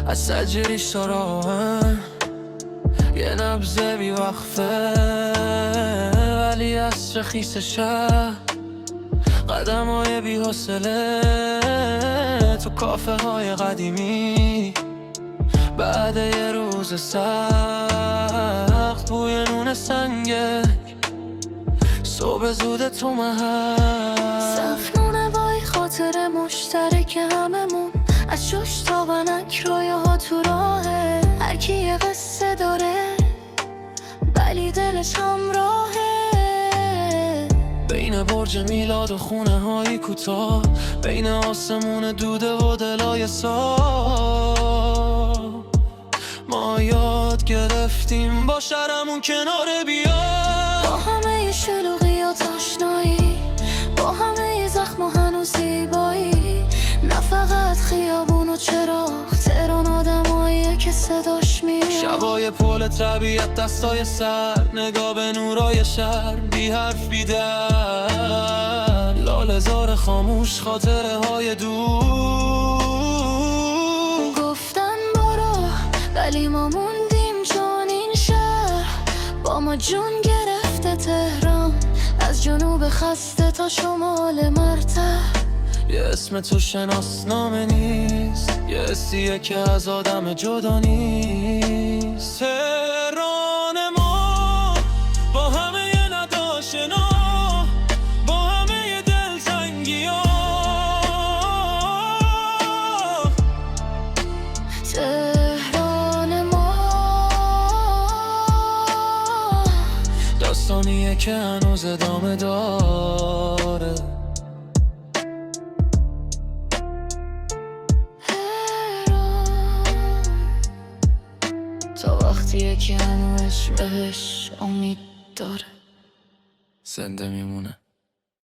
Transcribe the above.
از سجریش تا راهن یه نبضه بی وقفه، ولی عصر خیس شهر قدم های بی حوصله تو کافه های قدیمی. بعد یه روز سخت بوی نون سنگک، صبح زود تو محل صفنونه وای خاطر مشترک هممون، از جوش تا ونک رویه ها تو راهه. هر کی یه قصه داره ولی دلش همراهه. بین برج میلاد و خونه های کوتاه، بین آسمون دوده و دلای صاف، ما یاد گرفتیم با شرمون کنار بیاد. با همه شلوغی و تشنایی، با همه زخم و هنوز زیبایی، نه فقط خیابون و چراغ، تهران آدماییه که صداش میاد. شبای پل طبیعت، دستای سر، نگاه به نورای شهر، بی حرف بی در، لاله زار خاموش، خاطره های دور. گفتن برو ولی ما موندیم، چون این شهر با ما جون گرفته. تهران از جنوب خسته تا شمال مرتع، یه اسم تو شناسنامه نیست، یه حسیه که از آدم جدا نیست. تهران ما با همه نداشنا، با همه دلتنگی ها. تهران ما داستانیه که هنوز ادامه داره. تا وقتیه که هنوز بهش امید داره. زنده میمونه.